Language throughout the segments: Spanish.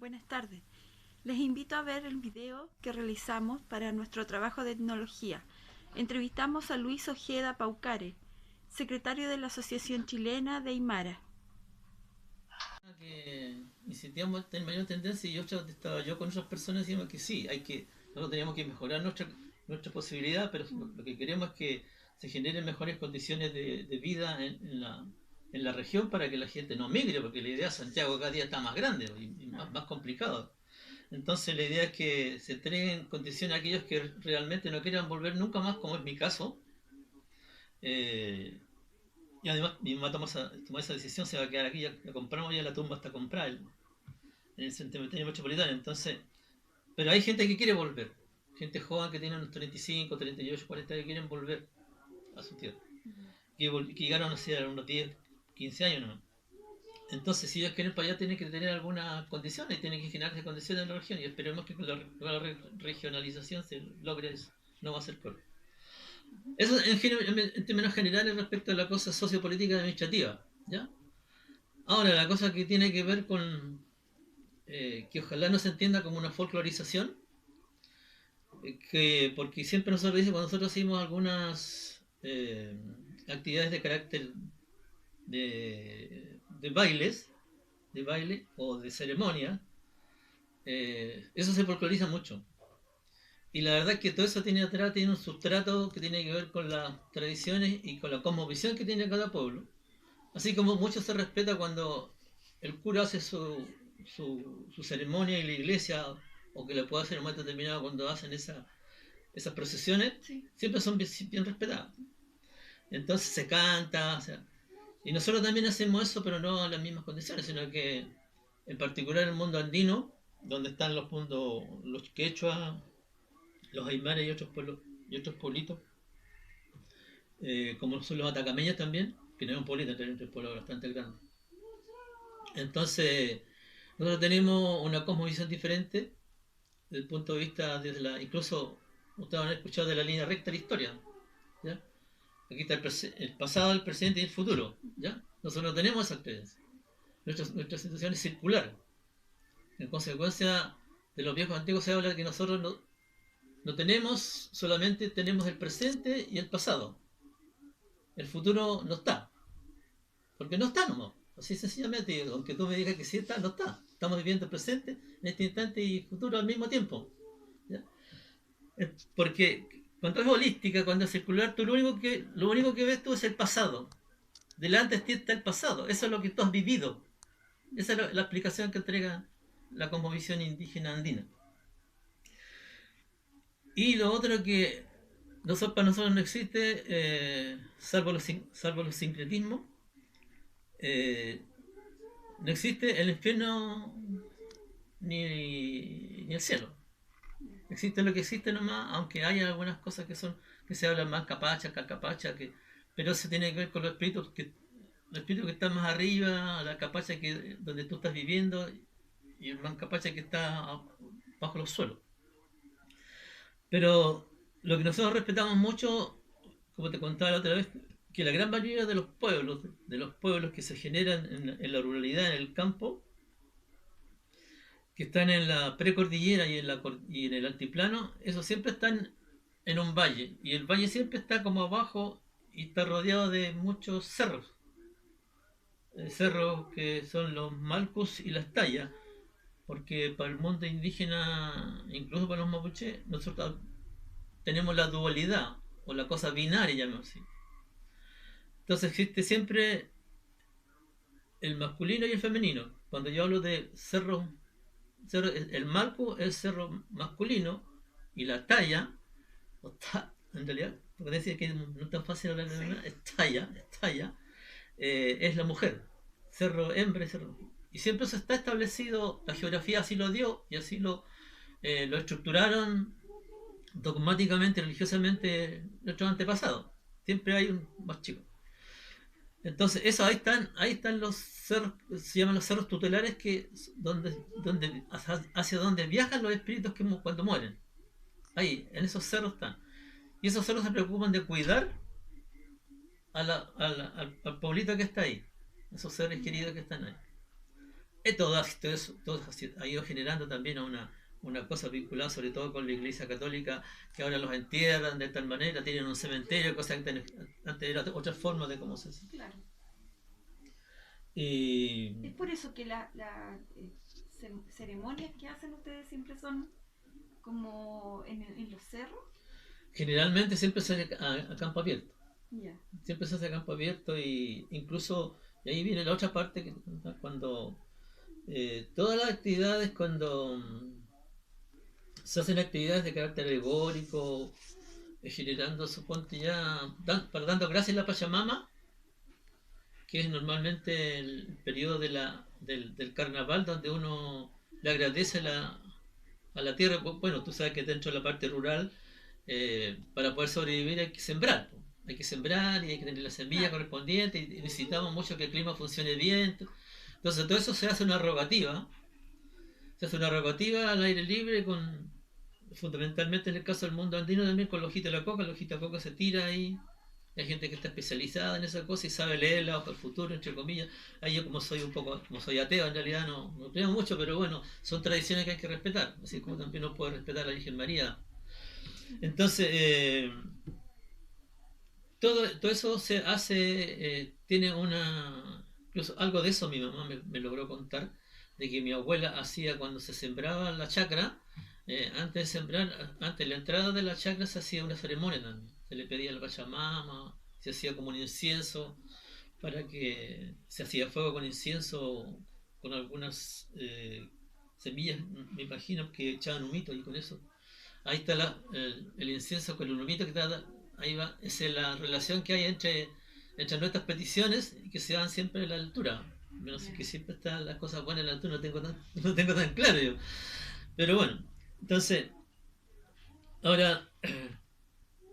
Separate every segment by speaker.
Speaker 1: Buenas tardes. Les invito a ver el video que realizamos para nuestro trabajo de etnología. Entrevistamos a Luis Ojeda Paucare, secretario de la Asociación Chilena de Aymara.
Speaker 2: Que insistíamos en mayor tendencia y estaba yo con otras personas decíamos que sí, nosotros teníamos que mejorar nuestra posibilidad, pero lo que queremos es que se generen mejores condiciones de vida en la región para que la gente no migre, porque la idea Santiago cada día está más grande y más complicado. Entonces la idea es que se entreguen condiciones a aquellos que realmente no quieran volver nunca más, como es mi caso. Eh, y además mi mamá tomó esa decisión, se va a quedar aquí, ya compramos, ya la tumba está comprada en el cementerio metropolitano. Entonces, pero hay gente que quiere volver, gente joven que tiene unos 35, 38, 40 que quieren volver a su tierra, que llegaron, no sé, a unos 10, 15 años nomás. Entonces, si ellos quieren para allá, tienen que tener algunas condiciones, tienen que generarse condiciones en la región, y esperemos que con la regionalización se logre eso. No va a ser peor. Eso en términos generales respecto a la cosa sociopolítica y administrativa. ¿Ya? Ahora, la cosa que tiene que ver con que ojalá no se entienda como una folclorización, porque siempre nosotros dicen, cuando nosotros hacemos algunas actividades de carácter de bailes, de baile o de ceremonia, eso se folcloriza mucho. Y la verdad es que todo eso tiene atrás, tiene un sustrato que tiene que ver con las tradiciones y con la cosmovisión que tiene cada pueblo. Así como mucho se respeta cuando el cura hace su ceremonia en la iglesia, o que lo puede hacer en un momento determinado cuando hacen esas procesiones,
Speaker 1: Sí.
Speaker 2: siempre son bien respetadas. Entonces se canta, o sea, y nosotros también hacemos eso, pero no en las mismas condiciones, sino que en particular en el mundo andino, donde están los mundos, los quechua, los aymaras y otros pueblos y otros pueblitos, como son los atacameños también, que no es un pueblito, es un pueblo bastante grande. Entonces, nosotros tenemos una cosmovisión diferente desde el punto de vista, incluso ustedes han escuchado de la línea recta de la historia. ¿Ya? Aquí está el pasado, el presente y el futuro. ¿Ya? Nosotros no tenemos esa creencia. Nuestra situación es circular. En consecuencia de los viejos antiguos se habla de que nosotros no tenemos, solamente tenemos el presente y el pasado. El futuro no está. Porque no está nomás. Así sencillamente, aunque tú me digas que sí está, no está. Estamos viviendo el presente en este instante y futuro al mismo tiempo. ¿Ya? Porque cuando es holística, cuando es circular, tú lo único que ves tú es el pasado. Delante de ti está el pasado. Eso es lo que tú has vivido. Esa es la explicación que entrega la cosmovisión indígena andina. Y lo otro que para nosotros no existe, salvo los sincretismos, eh, no existe el infierno ni el cielo. Existe lo que existe nomás, aunque haya algunas cosas que se hablan más capacha, calcapacha, pero eso tiene que ver con los espíritus que están más arriba, la capacha donde tú estás viviendo, y el man capacha que está bajo los suelos. Pero lo que nosotros respetamos mucho, como te contaba la otra vez, que la gran mayoría de los pueblos que se generan en la ruralidad, en el campo, que están en la precordillera y en el altiplano, esos siempre están en un valle. Y el valle siempre está como abajo y está rodeado de muchos cerros. Cerros que son los Malcus y las Tallas. Porque para el mundo indígena, incluso para los mapuches, nosotros tenemos la dualidad o la cosa binaria, llamemos así. Entonces existe siempre el masculino y el femenino. Cuando yo hablo de el Malcu es cerro masculino y la talla, en realidad, porque decir que no es tan fácil hablar de verdad, es la mujer, cerro hembra y cerro. Y siempre eso está establecido, la geografía así lo dio y así lo estructuraron dogmáticamente, religiosamente nuestros antepasados. Siempre hay un más chico. Entonces, eso ahí están los cerros, se llaman los cerros tutelares, hacia donde viajan los espíritus cuando mueren. Ahí, en esos cerros están. Y esos cerros se preocupan de cuidar al pueblito que está ahí, esos seres queridos que están ahí. todo eso ha ido generando también una cosa vinculada sobre todo con la Iglesia Católica, que ahora los entierran de tal manera, tienen un cementerio, cosa que antes era otra forma de cómo se hacía.
Speaker 1: Claro.
Speaker 2: Y
Speaker 1: Es por eso que las ceremonias que hacen ustedes siempre son como en los cerros.
Speaker 2: generalmente siempre se hace a campo abierto.
Speaker 1: Ya.
Speaker 2: Siempre se hace a campo abierto y incluso, y ahí viene la otra parte, que cuando todas las actividades, cuando se hacen actividades de carácter alegórico, generando, suponte ya, para dando gracias a la Pachamama, que es normalmente el periodo del carnaval donde uno le agradece a la tierra. Bueno, tú sabes que dentro de la parte rural, para poder sobrevivir hay que sembrar. Hay que sembrar y hay que tener la semilla correspondiente y necesitamos mucho que el clima funcione bien. Entonces todo eso se hace una rogativa. Se hace una rogativa al aire libre fundamentalmente en el caso del mundo andino también con la hojita de la coca. La hojita de coca se tira ahí. Hay gente que está especializada en esa cosa y sabe leerla para el futuro, entre comillas. Ahí yo como soy ateo en realidad no creo mucho, pero bueno, son tradiciones que hay que respetar, así como también uno puede respetar a la Virgen María. Entonces, todo eso se hace, tiene incluso algo de eso mi mamá me logró contar, de que mi abuela hacía cuando se sembraba la chacra, antes de sembrar, antes de la entrada de la chacra se hacía una ceremonia también. Se le pedía al Pachamama, se hacía como un incienso, para que se hacía fuego con incienso, con algunas semillas, me imagino que echaban humito y con eso. Ahí está el incienso con el humito que está, ahí va, esa es la relación que hay entre nuestras peticiones y que se dan siempre a la altura. No sé que siempre están las cosas buenas a la altura, no tengo tan claro yo. Pero bueno, entonces, ahora,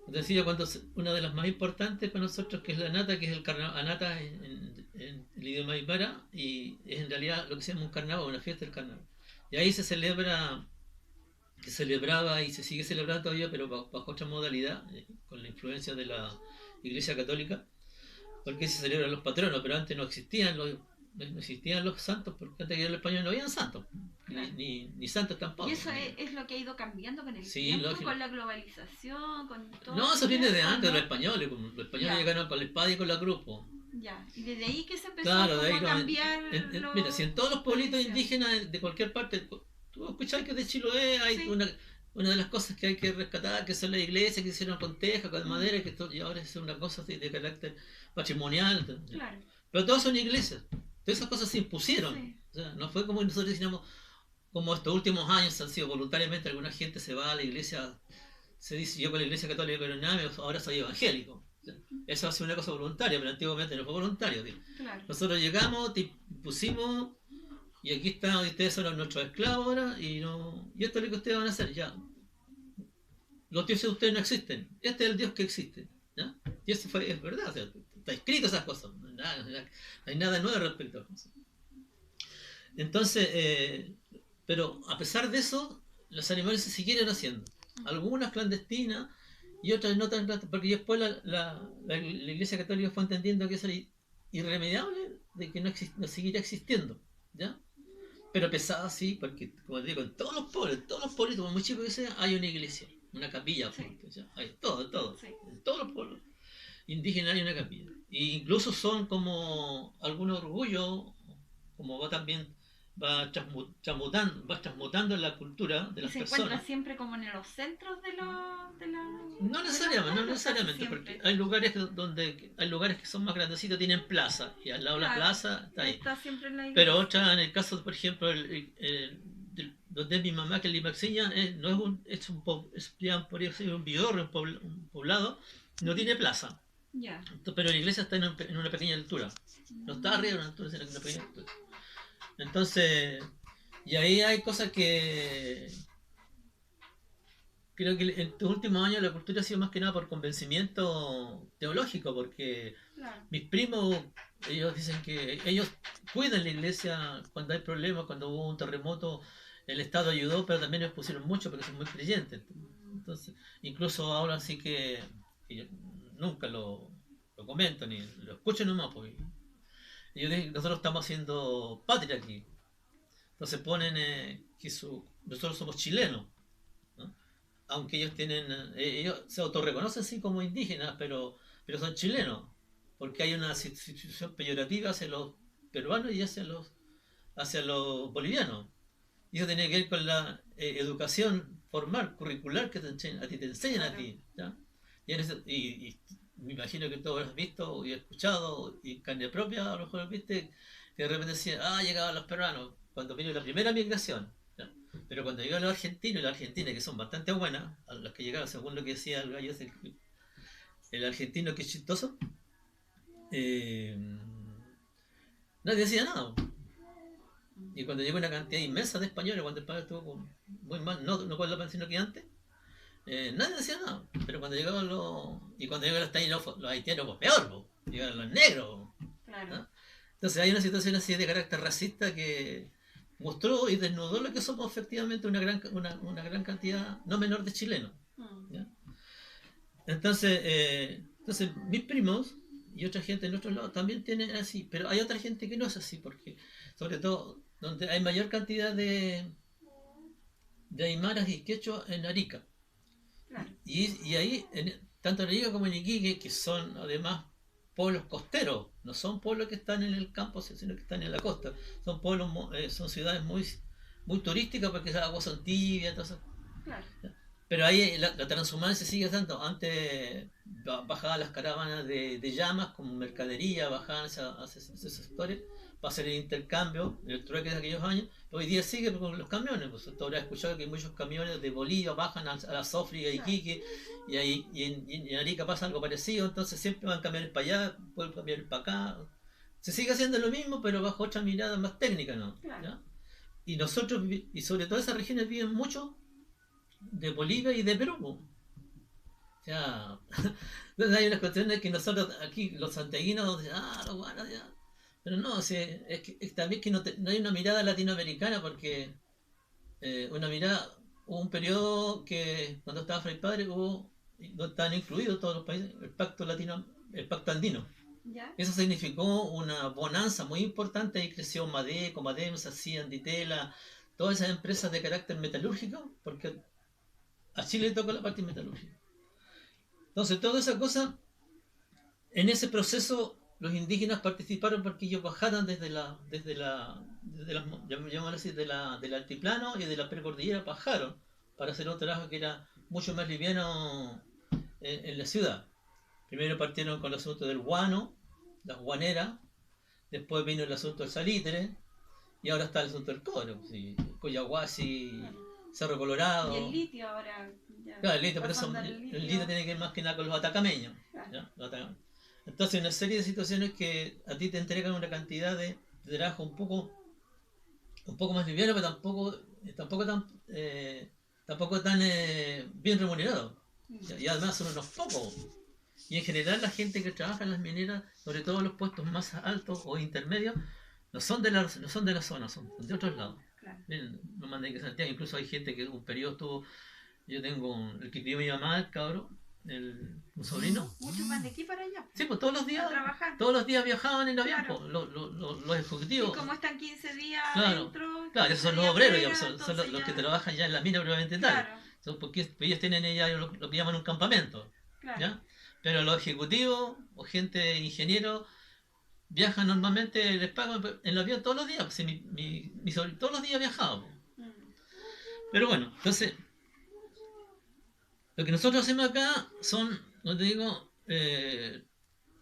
Speaker 2: decía una de las más importantes para nosotros, que es la nata, que es el carnaval, anata en el idioma aymara, y es en realidad lo que se llama un carnaval, una fiesta del carnaval. Y ahí se celebraba y se sigue celebrando todavía, pero bajo otra modalidad, con la influencia de la Iglesia Católica, porque se celebran los patronos, pero antes no existían los santos, porque antes que el español no habían santos, ni santos tampoco.
Speaker 1: Y eso es lo que ha ido cambiando con el
Speaker 2: Sí,
Speaker 1: tiempo,
Speaker 2: lógico.
Speaker 1: con la globalización, con todo.
Speaker 2: No, eso viene de antes, los españoles. Los españoles
Speaker 1: Ya.
Speaker 2: llegaron con la espada y con la cruz.
Speaker 1: Ya, y desde ahí que se empezó
Speaker 2: Claro, de ahí
Speaker 1: a cambiar.
Speaker 2: mira, si en todos los pueblitos indígenas de cualquier parte, tú escuchás que de Chiloé hay
Speaker 1: Sí.
Speaker 2: una de las cosas que hay que rescatar, que son las iglesias que hicieron con teja, con madera, y ahora es una cosa así de carácter patrimonial.
Speaker 1: Claro.
Speaker 2: Pero todas son iglesias. Todas esas cosas se impusieron.
Speaker 1: Sí.
Speaker 2: O sea, no fue como nosotros decíamos, como estos últimos años han sido voluntariamente, alguna gente se va a la iglesia, se dice yo con la iglesia católica pero nada, ahora soy evangélico. O sea, eso ha sido una cosa voluntaria, pero antiguamente no fue voluntario.
Speaker 1: Claro.
Speaker 2: Nosotros llegamos, te pusimos, y aquí están, ustedes son nuestros esclavos ahora, y esto es lo que ustedes van a hacer, ya. Los dioses de ustedes no existen, este es el Dios que existe, ¿ya? Y eso es verdad, o sea, está escrito esas cosas, no hay nada nuevo respecto a eso. Entonces, pero a pesar de eso, las ceremonias se siguieron haciendo, algunas clandestinas y otras no tan clandestinas, porque después la Iglesia Católica fue entendiendo que eso era irremediable, de que no seguiría existiendo, ¿ya? Pero pesada sí, porque como te digo, en todos los pueblos, como muy chico que sea, hay una iglesia, una capilla,
Speaker 1: Sí.
Speaker 2: ¿ya? Hay todo,
Speaker 1: Sí.
Speaker 2: en todos los pueblos indígenas hay una capilla. E incluso son como algún orgullo, como va transmutando en la cultura de
Speaker 1: Y
Speaker 2: las
Speaker 1: se
Speaker 2: personas.
Speaker 1: encuentra siempre como en los centros de la.
Speaker 2: No necesariamente, porque hay lugares que son más grandecitos, tienen plaza, y al lado de la plaza está ahí.
Speaker 1: Está siempre en la iglesia.
Speaker 2: Pero otra, en el caso, por ejemplo, donde es mi mamá, que es Limaxiña, no es podría ser un vidorrio, un poblado, no tiene plaza.
Speaker 1: Ya.
Speaker 2: Pero la iglesia está en una pequeña altura. No está arriba de una altura, sino en una pequeña altura. Entonces, y ahí hay cosas que creo que en estos últimos años la cultura ha sido más que nada por convencimiento teológico, porque
Speaker 1: Claro.
Speaker 2: mis primos, ellos dicen que ellos cuidan la iglesia cuando hay problemas, cuando hubo un terremoto, el Estado ayudó, pero también ellos pusieron mucho porque son muy creyentes. Entonces, incluso ahora sí que yo nunca lo comento, ni lo escucho nomás, porque nosotros estamos haciendo patria aquí. Entonces ponen nosotros somos chilenos, ¿no? Aunque ellos ellos se autorreconocen así como indígenas, pero son chilenos, porque hay una situación peyorativa hacia los peruanos y hacia los bolivianos. Y eso tiene que ver con la educación formal, curricular que a ti te enseñan a ti. ¿Ya? Y me imagino que todos lo has visto y escuchado, y en carne propia a lo mejor viste, que de repente decían, llegaban los peruanos, cuando vino la primera migración. ¿Ya? Pero cuando llegaron los argentinos y las argentinas, que son bastante buenas, a los que llegaron, según lo que decía el gallo, el argentino que es chistoso, eh, nadie decía nada. Y cuando llegó una cantidad inmensa de españoles, cuando el país estuvo muy mal, no con la pensión que antes, nadie decía nada. Pero cuando llegaban y cuando llegaban los haitianos, pues peor, pues, llegaban los negros.
Speaker 1: Claro.
Speaker 2: ¿No? Entonces hay una situación así de carácter racista que mostró y desnudó lo que somos efectivamente una gran cantidad no menor de chilenos. ¿Ya? Entonces mis primos y otra gente en otros lados también tienen así, pero hay otra gente que no es así, porque sobre todo donde hay mayor cantidad de aymaras y quechua en Arica.
Speaker 1: Claro.
Speaker 2: Y ahí, tanto en Arica como en Iquique, que son además pueblos costeros, no son pueblos que están en el campo, sino que están en la costa. Son pueblos, son ciudades muy, muy turísticas porque esas aguas son tibias, entonces. Claro. Pero ahí la transhumancia sigue tanto. Antes bajaban las caravanas de llamas como mercadería, bajaban a esos sectores para hacer el intercambio, el trueque de aquellos años. Hoy día sigue con los camiones. Pues tú habrás escuchado que muchos camiones de Bolivia bajan a la Sofri y a Iquique, y en Arica pasa algo parecido. Entonces siempre van camiones para allá, pueden camiones para acá. Se sigue haciendo lo mismo, pero bajo otra mirada más técnica, ¿no? Claro. ¿Ya? Y nosotros, y sobre todo esas regiones, viven mucho de Bolivia y de Perú. O sea, entonces hay unas cuestiones que nosotros aquí, los santiaguinos, los buenos, ya. Pero no, es que también que no hay una mirada latinoamericana, porque hubo un periodo que cuando estaba Fray Padre no estaban incluidos todos los países, el pacto andino. ¿Ya? Eso significó una bonanza muy importante y creció Madeco, Mademsa, Anditela, todas esas empresas de carácter metalúrgico, porque a Chile le tocó la parte metalúrgica. Entonces, toda esa cosa, en ese proceso, los indígenas participaron porque ellos bajaron desde del altiplano y de la precordillera, bajaron para hacer un trabajo que era mucho más liviano en la ciudad. Primero partieron con el asunto del guano, las guaneras, después vino el asunto del salitre, y ahora está el asunto del cobre, Coyahuasi, Cerro Colorado.
Speaker 1: Y el litio ahora.
Speaker 2: Claro, el litio, pero el litio tiene que ver más que nada con los atacameños. Claro. ¿Ya? Entonces, una serie de situaciones que a ti te entregan una cantidad de trabajo un poco más liviano, pero tampoco tan bien remunerado. Y además son unos pocos. Y en general la gente que trabaja en las mineras, sobre todo en los puestos más altos o intermedios, no son de la zona, son de otros lados. Claro. Miren, no mandé que Santiago, incluso hay gente que un periodo estuvo. Yo tengo el que crió mi mamá, el cabro, un sobrino.
Speaker 1: Muchos van de aquí para allá.
Speaker 2: Sí, pues todos los días viajaban en avión, claro. Los ejecutivos.
Speaker 1: Y como están 15 días
Speaker 2: dentro. Claro, esos son los obreros, son los que trabajan ya en la mina probablemente tal. Claro. Porque ellos tienen lo que llaman un campamento. Claro. ¿Ya? Pero los ejecutivos o gente ingeniero viajan normalmente, les pagan en el avión todos los días. Pues, mi sobrino todos los días viajaba. Pero bueno, entonces lo que nosotros hacemos acá son, no te digo,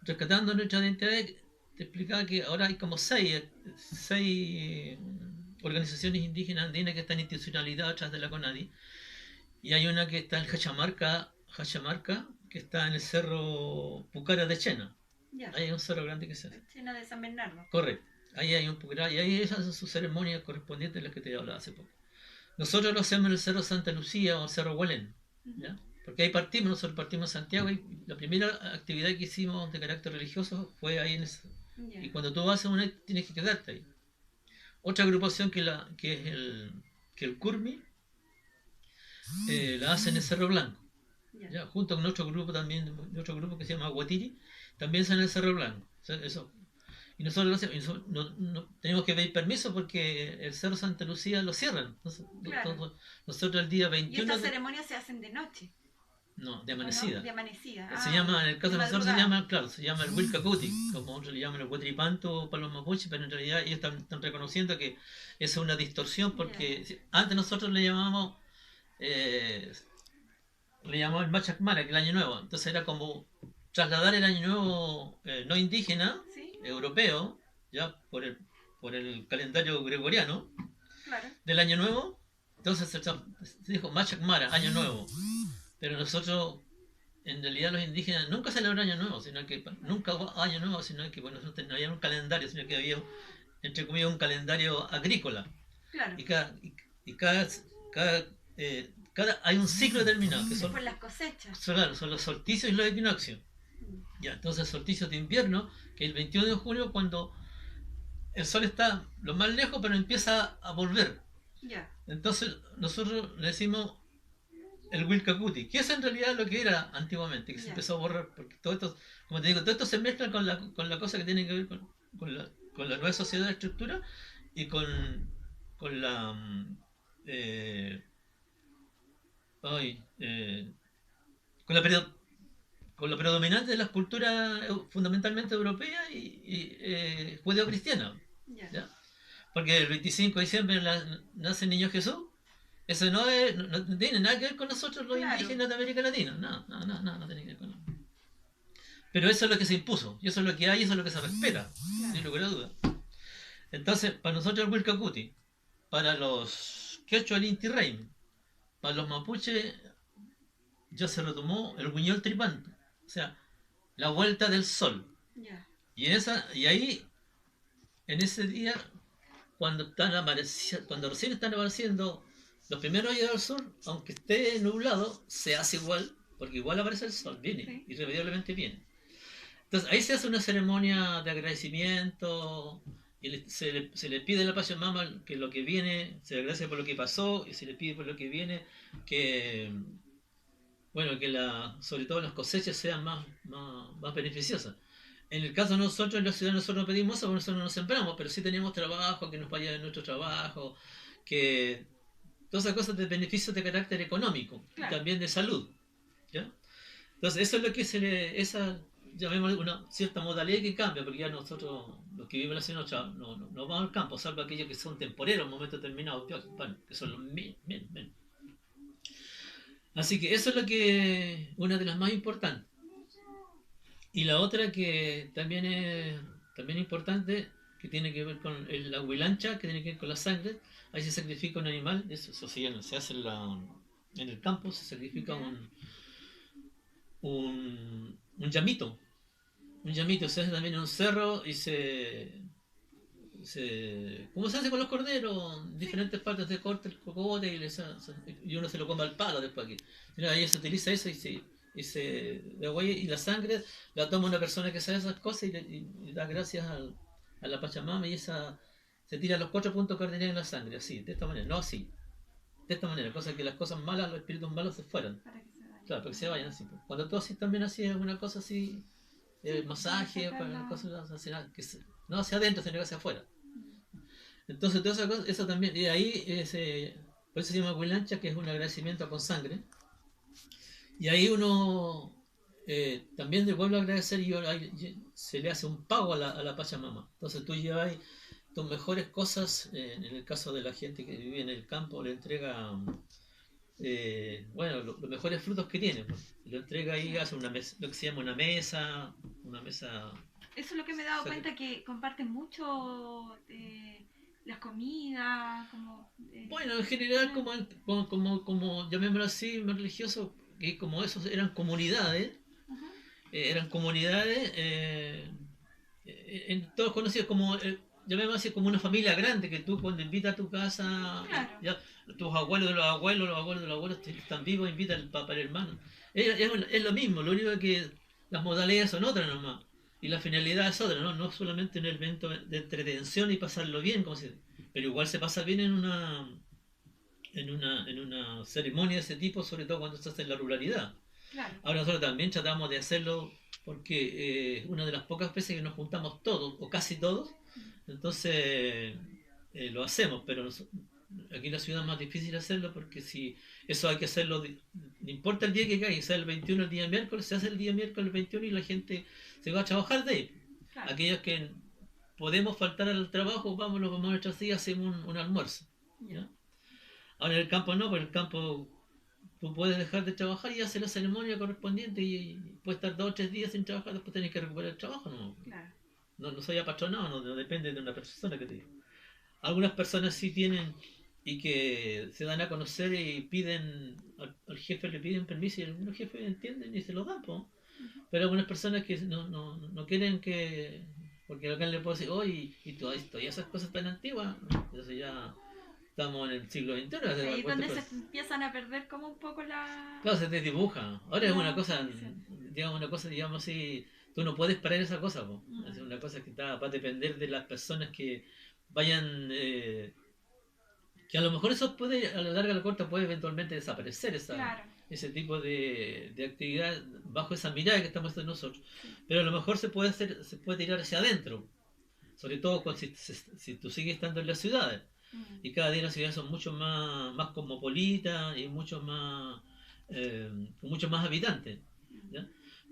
Speaker 2: rescatando nuestra identidad. Te explicaba que ahora hay como seis organizaciones indígenas andinas que están institucionalizadas atrás de la CONADI, y hay una que está en Cajamarca, que está en el cerro Pucara de Chena. Ya. Ahí hay un cerro grande que se hace.
Speaker 1: Chena de San Bernardo.
Speaker 2: Correcto. Ahí hay un Pucara, y ahí hacen sus ceremonias correspondientes, las que te hablaba hace poco. Nosotros lo hacemos en el cerro Santa Lucía o el cerro Huelén. ¿Ya? Porque ahí nosotros partimos en Santiago, y la primera actividad que hicimos de carácter religioso fue ahí en ese. Yeah. Y cuando tú vas a una, tienes que quedarte ahí. Otra agrupación que es el Curmi, la hace en el Cerro Blanco. Yeah. ¿Ya? Junto con otro grupo también, otro grupo que se llama Guatiri, también está en el Cerro Blanco. Eso. Y nosotros tenemos que pedir permiso porque el Cerro Santa Lucía lo cierran.
Speaker 1: Claro.
Speaker 2: Nosotros el día
Speaker 1: Y
Speaker 2: 21
Speaker 1: estas ceremonias se hacen de noche,
Speaker 2: no, de
Speaker 1: ¿o no?
Speaker 2: amanecida.
Speaker 1: De amanecida.
Speaker 2: Se
Speaker 1: Ah,
Speaker 2: llama, en el caso
Speaker 1: de
Speaker 2: de nosotros
Speaker 1: madrugada.
Speaker 2: se llama el Wilcacuti, como otros le llaman el Huatripanto para los mapuches, pero en realidad ellos están reconociendo que es una distorsión porque antes nosotros eh, le llamamos el Machacmara, que es el Año Nuevo. Entonces era como trasladar el Año Nuevo no indígena,
Speaker 1: ¿Sí?
Speaker 2: europeo, ya por el calendario gregoriano
Speaker 1: Claro.
Speaker 2: del Año Nuevo. Entonces se dijo Machacmara, Año Nuevo. Pero nosotros, en realidad los indígenas nunca celebran Año Nuevo, sino que nunca hubo Año Nuevo, sino que bueno, no había un calendario, sino que había, entre comillas, un calendario agrícola.
Speaker 1: Claro.
Speaker 2: Y hay un ciclo determinado, que son,
Speaker 1: por las cosechas.
Speaker 2: claro, son los solsticios y los equinoccios. Ya, entonces solsticio de invierno, que es el 21 de julio, cuando el sol está lo más lejos, pero empieza a volver.
Speaker 1: Ya.
Speaker 2: Entonces nosotros le decimos el Wilcacuti, que es en realidad lo que era antiguamente, que se empezó a borrar, porque todo esto, como te digo, todo esto se mezcla con la cosa que tiene que ver con la nueva sociedad de estructura y con la ay, con la con lo predominante de las culturas fundamentalmente europeas y judeo-cristianas. ¿Ya? Porque el 25 de diciembre nace el niño Jesús. Eso no tiene nada que ver con nosotros los indígenas de América Latina. No tiene que ver con nosotros. Pero eso es lo que se impuso. Y eso es lo que hay y eso es lo que se respeta. Sin lugar a duda. Entonces, para nosotros el Wilcacuti, para los quechua el Inti Raymi, para los mapuches ya se retomó el Guiñol Tripante. O sea, la vuelta del sol. Y ahí, en ese día, cuando recién están apareciendo los primeros rayos del sur, aunque esté nublado, se hace igual, porque igual aparece el sol, viene, irremediablemente viene. Entonces ahí se hace una ceremonia de agradecimiento, y se le pide a la Pachamama que lo que viene, se le agradece por lo que pasó, y se le pide por lo que viene, que bueno, que sobre todo las cosechas sean más beneficiosas. En el caso de nosotros, en la ciudad, nosotros no pedimos eso, porque nosotros no nos sembramos, pero sí tenemos trabajo, que nos vaya en nuestro trabajo, que todas esas cosas de beneficios de carácter económico, y también de salud. ¿Ya? Entonces, eso es lo que esa, llamémosle una cierta modalidad que cambia, porque ya nosotros, los que viven en la ciudad, no vamos al campo, salvo aquellos que son temporeros en un momento determinado, que son los menos. Así que eso es lo que una de las más importantes. Y la otra que también es importante, que tiene que ver con la huilancha, que tiene que ver con la sangre. Ahí se sacrifica un animal, eso sí, se hace en el campo, se sacrifica un llamito. Un llamito se hace también en un cerro y ¿cómo se hace con los corderos? En diferentes partes se corta el cocote y uno se lo come al palo después aquí. Ahí se utiliza eso y la sangre la toma una persona que sabe esas cosas y da gracias a la Pachamama y se tira los 4 puntos cardinales en la sangre, así, de esta manera, no así. De esta manera, cosa que las cosas malas, los espíritus malos se fueran. Claro, para que se vayan así. Cuando tú así también hacías una cosa así, masaje, para cosas así, no hacia adentro, sino que hacia afuera. Entonces, todas esas cosas, eso también, y ahí por eso se llama huilancha, que es un agradecimiento con sangre. Y ahí uno también vuelve a agradecer y se le hace un pago a la Pachamama. Entonces tú llevas tus mejores cosas, en el caso de la gente que vive en el campo, le entrega los mejores frutos que tiene, pues. Lo entrega ahí, hace lo que se llama una mesa.
Speaker 1: Eso es lo que me he dado cuenta, que comparten mucho las comidas,
Speaker 2: bueno, en general, como llamémoslo así, más religioso, que como esos eran comunidades, todos conocidos como, llamémoslo así, como una familia grande, que tú cuando invitas a tu casa, tus abuelos de los abuelos de los abuelos están vivos, invita al papá, al hermano. Es lo mismo, lo único que las modalidades son otras nomás. Y la finalidad es otra, no solamente un evento de entretención y pasarlo bien, pero igual se pasa bien en una ceremonia de ese tipo, sobre todo cuando se hace en la ruralidad. Ahora nosotros también tratamos de hacerlo porque una de las pocas veces que nos juntamos todos, o casi todos, entonces lo hacemos, pero aquí en la ciudad es más difícil hacerlo porque si eso hay que hacerlo, no importa el día que caiga, sea el 21 el día miércoles, se hace el día miércoles el 21 y la gente se va a trabajar de ahí. Claro. Aquellos que podemos faltar al trabajo, vamos a nuestras días, hacemos un almuerzo. ¿Ya? Ahora en el campo no, porque en el campo tú puedes dejar de trabajar y hacer la ceremonia correspondiente y puedes estar 2 o 3 días sin trabajar, después tenés que recuperar el trabajo. No, claro. No soy apatronado, no depende de una persona que te diga. Algunas personas sí tienen y que se dan a conocer y piden, al jefe le piden permiso y algunos jefes entienden y se lo dan, ¿no? Pero algunas personas que no quieren que, porque acá le puedo decir, oye, y todavía esas cosas tan antiguas, entonces ya estamos en el siglo XXI.
Speaker 1: Ahí es donde se empiezan a perder como un poco la...
Speaker 2: Claro, se desdibuja. Ahora es una cosa, digamos así, tú no puedes parar esa cosa, ¿no? Es una cosa que va a depender de las personas que vayan... que a lo mejor eso puede, a la larga o a la corta, puede eventualmente desaparecer ese tipo de actividad bajo esa mirada que estamos haciendo nosotros. Pero a lo mejor se puede tirar hacia adentro, sobre todo si tú sigues estando en las ciudades. Y cada día las ciudades son mucho más cosmopolitas y mucho más con muchos más habitantes, ¿ya?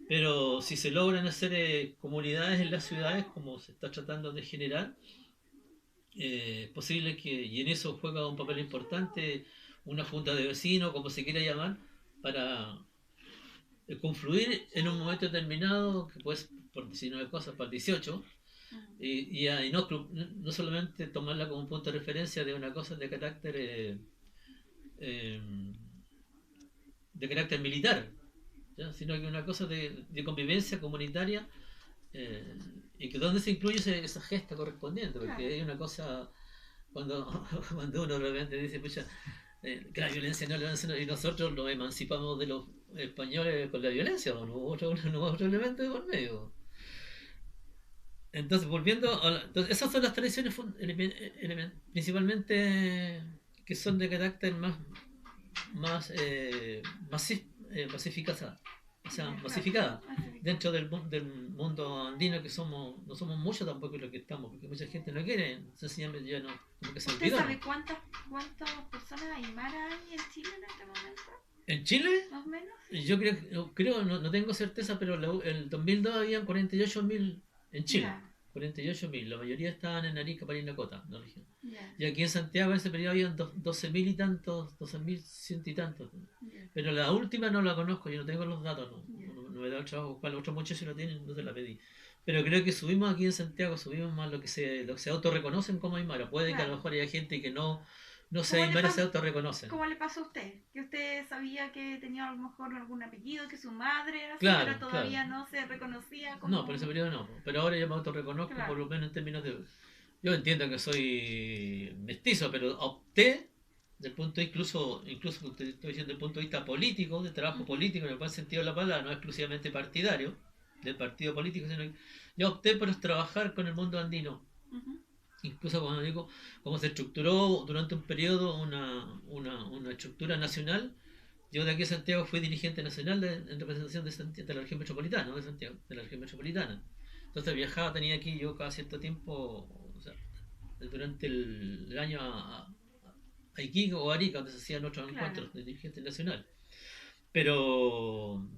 Speaker 2: Pero si se logran hacer comunidades en las ciudades como se está tratando de generar, es posible que, y en eso juega un papel importante una junta de vecinos, como se quiera llamar, para confluir en un momento determinado, que puede ser por 19 cosas, para el 18, y no solamente tomarla como un punto de referencia de una cosa de carácter militar, ¿ya? Sino que una cosa de convivencia comunitaria, y que donde se incluye esa gesta correspondiente, porque hay una cosa cuando uno de repente dice, pucha, que la violencia no, y nosotros nos emancipamos de los españoles con la violencia, no hubo otro elemento de por medio. Entonces, entonces esas son las tradiciones principalmente que son de carácter más masificada, o sea, masificada dentro del mundo andino, que no somos muchos tampoco los que estamos, porque mucha gente no quiere, sencillamente ya no, como que se olvidó.
Speaker 1: ¿Usted sabe cuántas personas aymaras hay en Chile en este momento?
Speaker 2: ¿En Chile?
Speaker 1: Más o menos.
Speaker 2: Yo creo no tengo certeza, pero en el 2002 habían 48.000 en Chile. Yeah. 48.000, la mayoría estaban en Arica, Parinacota, la región. Yeah. Y aquí en Santiago en ese periodo habían 12.000 y tantos, 12.100 y tantos. Yeah. Pero la última no la conozco, yo no tengo los datos, no me da el trabajo, para los otros muchachos lo tienen, no se la pedí. Pero creo que subimos aquí en Santiago, subimos más lo que se autorreconocen como aymara. Puede que a lo mejor haya gente que no se aymara, se autorreconocen.
Speaker 1: ¿Cómo le pasó a usted? Que usted sabía que tenía a lo mejor algún apellido, que su madre era así,
Speaker 2: claro,
Speaker 1: pero todavía no se reconocía como...
Speaker 2: No, por ese periodo no. Pero ahora yo me autorreconozco, por lo menos en términos de... Yo entiendo que soy mestizo, pero opté, del punto incluso estoy diciendo desde el punto de vista político, de trabajo político, en el buen sentido de la palabra, no exclusivamente partidario, del partido político, sino que yo opté por trabajar con el mundo andino. Incluso cuando digo cómo se estructuró durante un periodo una estructura nacional, yo de aquí a Santiago fui dirigente nacional en representación de la región metropolitana, de Santiago, de la región metropolitana. Entonces viajaba, tenía aquí yo cada cierto tiempo, o sea, durante el año a Iquique o Arica, donde se hacían otros encuentros de dirigente nacional. Pero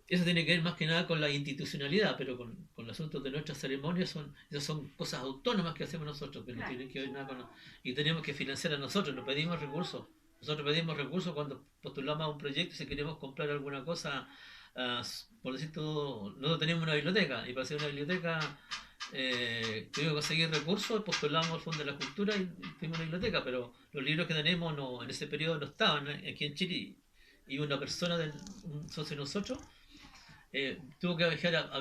Speaker 2: eso tiene que ver más que nada con la institucionalidad, pero con los asuntos de nuestras ceremonias esas son cosas autónomas que hacemos nosotros, que no tienen que ver nada con... Y tenemos que financiar a nosotros, nos pedimos recursos. Nosotros pedimos recursos cuando postulamos a un proyecto, si queremos comprar alguna cosa, por decir todo, nosotros tenemos una biblioteca, y para hacer una biblioteca tuvimos que conseguir recursos, postulamos al Fondo de la Cultura y tuvimos una biblioteca, pero los libros que tenemos en ese periodo no estaban aquí en Chile, y una persona, un socio de nosotros, tuvo que viajar a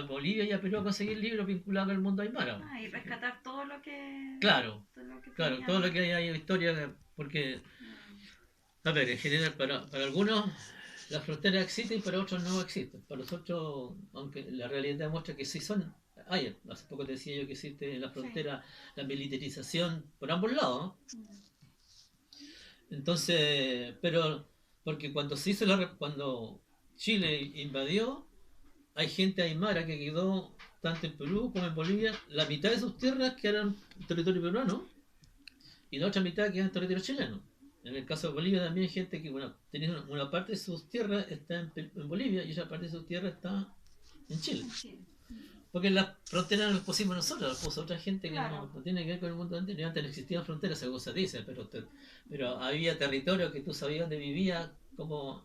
Speaker 2: Bolivia y a Perú a conseguir libros vinculados al mundo aymara.
Speaker 1: Y rescatar todo lo que...
Speaker 2: Claro, todo lo que hay en historia, porque, a ver, en general, para algunos las fronteras existen y para otros no existen. Para nosotros, aunque la realidad demuestra que sí son, hace poco te decía yo que existe en la frontera la militarización por ambos lados, ¿no? Entonces, pero, porque cuando Chile invadió, hay gente aymara que quedó tanto en Perú como en Bolivia, la mitad de sus tierras quedaron en territorio peruano y la otra mitad queda en territorio chileno. En el caso de Bolivia también hay gente que, bueno, tenía una parte de sus tierras está en Bolivia y otra parte de sus tierras está en Chile. Porque las fronteras no las pusimos nosotros, las puso otra gente que no tiene que ver con el mundo anterior. Antes no existían fronteras, según se dice, pero había territorio que tú sabías dónde vivía, como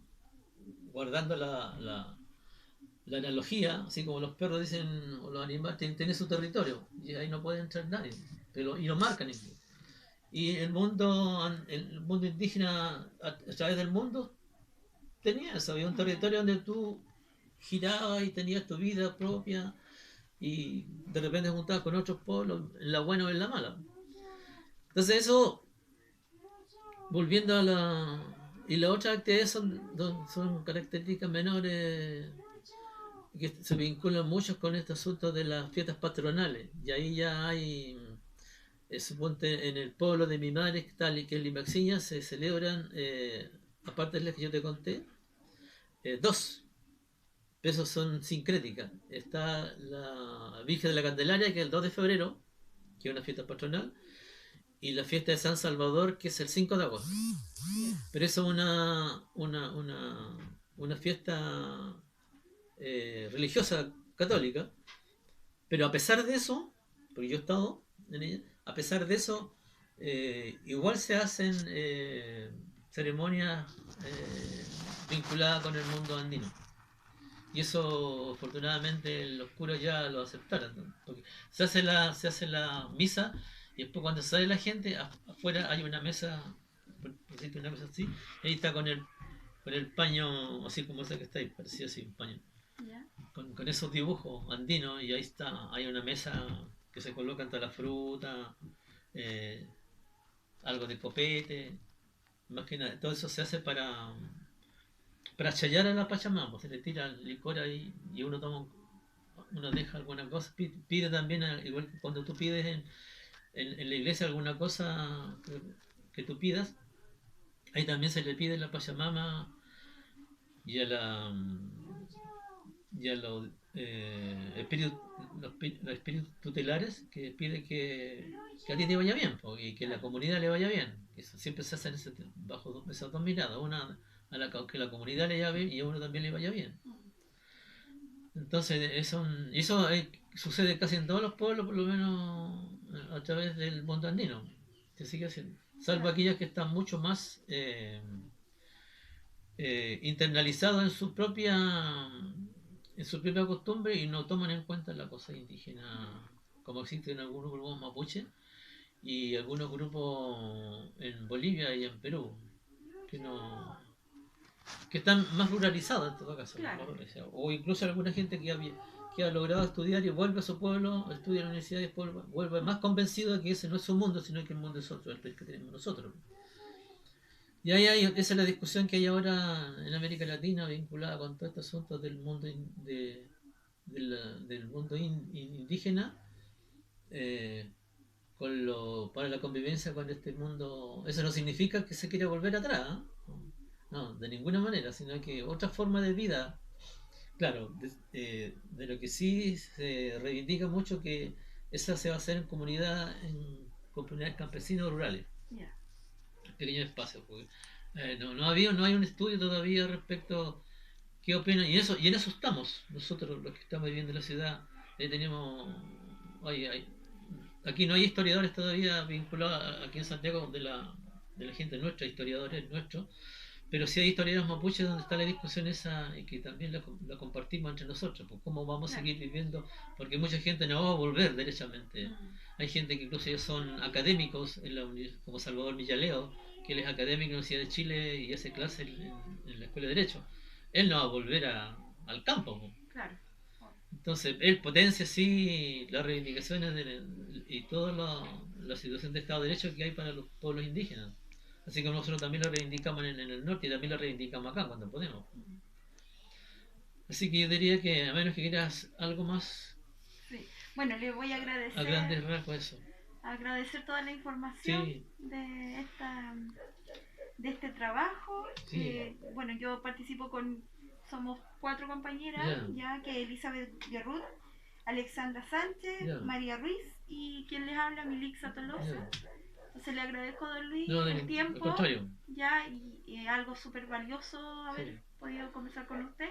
Speaker 2: guardando la analogía, así como los perros dicen, o los animales, tienen su territorio, y ahí no puede entrar nadie, y lo marcan incluso. Y el mundo indígena a través del mundo tenía eso, había un territorio donde tú girabas y tenías tu vida propia y de repente juntabas con otros pueblos, en la buena o en la mala. Entonces eso, volviendo a la... Y las otras actividades son características menores que se vinculan mucho con este asunto de las fiestas patronales. Y ahí ya hay, suponte, en el pueblo de mi madre, que es Limaxiña, se celebran, aparte de las que yo te conté, dos. Pero esos son sincréticas. Está la Virgen de la Candelaria, que es el 2 de febrero, que es una fiesta patronal, y la fiesta de San Salvador, que es el 5 de agosto. Pero eso es una fiesta religiosa católica, pero a pesar de eso, porque yo he estado en ella, a pesar de eso, igual se hacen ceremonias vinculadas con el mundo andino. Y eso, afortunadamente, los curas ya lo aceptaron, ¿no? Porque se hace la misa y después cuando sale la gente, afuera hay una mesa, por decirte una mesa así, y ahí está con el paño, así como ese que está ahí, parecía así, un paño. Yeah. Con esos dibujos andinos, y ahí está, hay una mesa que se coloca toda la fruta, algo de copete, más que nada, todo eso se hace para chayar a la Pachamama, se le tira el licor ahí y uno toma, uno deja alguna cosa, pide también, igual que cuando tú pides en la iglesia alguna cosa que tú pidas, ahí también se le pide a la Pachamama y a los, los espíritus tutelares que pide que a ti te vaya bien y que a la comunidad le vaya bien. Eso siempre se hace bajo esas dos miradas, una que la comunidad le vaya bien y a uno también le vaya bien. Entonces eso sucede casi en todos los pueblos, por lo menos a través del mundo andino. Se sigue haciendo. Salvo aquellas que están mucho más internalizados en su propia costumbre y no toman en cuenta la cosa indígena, como existe en algunos grupos mapuche y algunos grupos en Bolivia y en Perú que están más ruralizados en todo caso, claro. O incluso alguna gente que ha logrado estudiar y vuelve a su pueblo, estudia en la universidad y después vuelve más convencido de que ese no es su mundo, sino que el mundo es otro, el que tenemos nosotros. Y esa es la discusión que hay ahora en América Latina vinculada con todo este asunto del mundo del mundo indígena para la convivencia con este mundo. Eso no significa que se quiera volver atrás, ¿eh? No, de ninguna manera, sino que otra forma de vida. Claro, de lo que sí se reivindica mucho que esa se va a hacer en comunidades campesinas rurales. Yeah. Pequeños espacios, porque no hay un estudio todavía respecto a qué opinan, y en eso estamos nosotros los que estamos viviendo en la ciudad. Tenemos aquí no hay historiadores todavía vinculados aquí en Santiago de la gente nuestra, historiadores nuestros, pero sí hay historiadores mapuches donde está la discusión esa y que también la compartimos entre nosotros, pues cómo vamos a seguir viviendo, porque mucha gente no va a volver derechamente. Hay gente que incluso ya son académicos como Salvador Millaleo, que él es académico en la Universidad de Chile y hace clases en la Escuela de Derecho. Él no va a volver al campo. Claro. Entonces, él potencia sí las reivindicaciones y toda la situación de Estado de Derecho que hay para los pueblos indígenas. Así que nosotros también lo reivindicamos en el norte y también lo reivindicamos acá cuando podemos. Así que yo diría que, a menos que quieras algo más.
Speaker 1: Sí. Bueno, le voy a agradecer.
Speaker 2: A grandes rasgos eso.
Speaker 1: Agradecer toda la información sí. de este trabajo.
Speaker 2: Sí.
Speaker 1: Bueno, yo participo con somos 4 compañeras, ya que Elizabeth Guerrut, Alexandra Sánchez, María Ruiz y quien les habla, Milixa Tolosa. Entonces le agradezco a don Luis el tiempo, ya, y algo súper valioso haber podido conversar con usted.